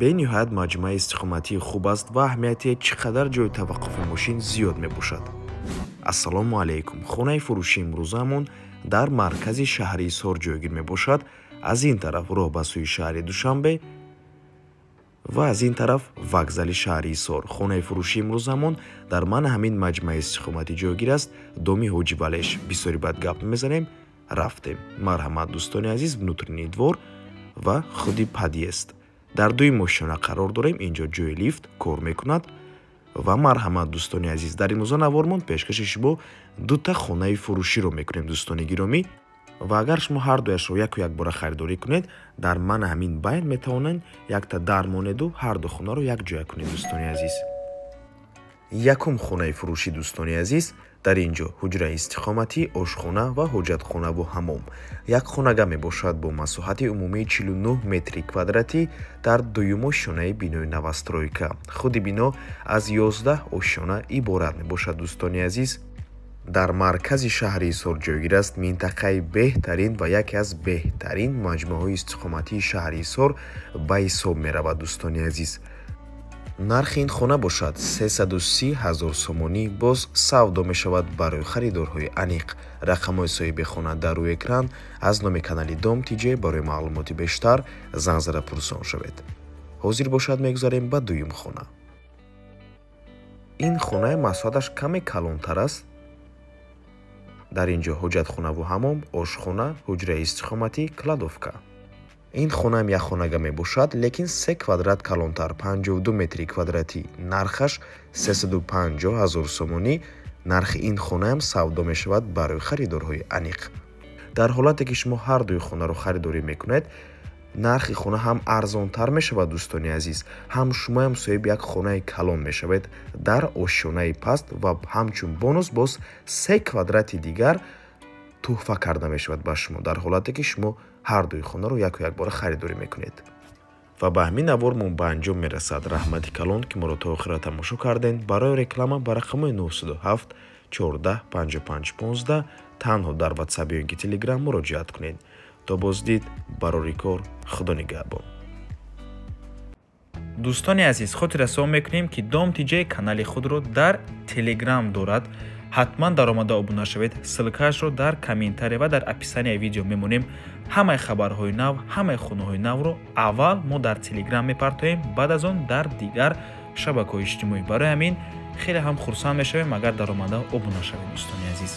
бениҳоят маҷмӯаи истиқоматии хуб аст ва аҳамияти чӣ қадар ҷойи таваққуфи мошин зиёд мебошад. ассалому алайкум. хонаи фурӯши имрӯзамон дар маркази шаҳри Исҳор ҷойгир мебошад. аз ин тараф роҳ ба сӯи шаҳри Душанбе ва аз ин тараф вокзали шаҳри Исҳор. хонаи фурӯши имрӯзамон дар ман ҳамин маҷмӯаи истиқоматӣ ҷойгир аст. доми ҳоҷи Валеш. бисёри бад гап мезанем. рафтем. марҳамат дӯстони азиз, внутрини двор ва худи подъезд. дар дуи мошина қарор дорем. инҷо ҷои лифт кор мекунад. ва марҳамат дӯстони азиз, дар имрӯза навормон пешкаши шумо дута хонаи фурӯширо мекунем дӯстони гиромӣ. ва агар шумо ҳардуяшро яку якбора харидорӣ кунед, дар ман ҳамин байн метавонанд якта дармонеду ҳарду хонаро якҷоя кунед дӯстони азиз. якум хонаи фурӯши дӯстони азиз. дар ин ҷо ҳуҷраи истиқоматӣ, ошхона ва ҳоҷатхонаву ҳаммом. як хонага мебошад бо масоҳати умумии 49 метри квадратӣ дар дуюмошонаи бинои навастройка. худи бино аз 11 ошона иборат мебошад дӯстони азиз. дар маркази шаҳри Исҳор ҷойгир аст. минтақаи беҳтарин ва яке аз беҳтарин маҷмӯаҳои истиқоматии шаҳри Исҳор ба ҳисоб меравад дӯстони азиз. нархи ин хона бошад 330 000 сомонӣ. боз савдо мешавад барои харидорҳои аниқ. рақамҳои соҳиби хона дар рӯи экран. аз номи канали Дом Тиҷе барои маълумоти бештар занг зада пурсон шавед. ҳозир бошад мегузарем ба дуюм хона. ин хонаи масоҳаташ каме калонтар аст. дар ин ҷо ҳоҷатхонаву ҳаммом, ошхона, ҳуҷраи истиқоматӣ, кладовка. ин хонаам як хонага мебошад, лекин 3 квадрат калонтар, 52 метри квадратӣ. нархаш 350 000 сомонӣ. нархи ин хонаам савдо мешавад барои харидорҳои аниқ. дар ҳолате ки шумо ҳардуи хонаро харидорӣ мекунед, нархи хона ҳам арзонтар мешавад дӯстони азиз, ҳам шумоам соҳиби як хонаи калон мешавед дар ошонаи паст ва ҳамчун бонус боз 3 квадрати дигар тӯҳфа карда мешавад ба шумо дар ҳолате ки шумо ҳардуи хонаро яку якбора харидорӣ мекунед. ва ба ҳамин навормон ба анҷом мерасад. раҳмати калон ки моро то охира тамошо кардем. барои реклама ба рақамҳои 907 14 55 15 танҳо дар ватсап ё ин ки телеграм муроҷиат кунед. то боздид, барори кор, худо нигаҳбон. дӯстони азиз, хотиррасон мекунем ки Дом Тиҷе канали худро дар телеграм дорад. ҳатман дар омада обуна шавед. ссилкаашро дар комментария ва дар описанияи видео мемонем. ҳамаи хабарҳои нав, ҳамаи хонаҳои навро аввал мо дар телеграм мепартоем, баъд аз он дар дигар шабакаҳои иҷтимоӣ. барои ҳамин хеле ҳам хурсанд мешавем агар дар омада обуна шавед дӯстони азиз.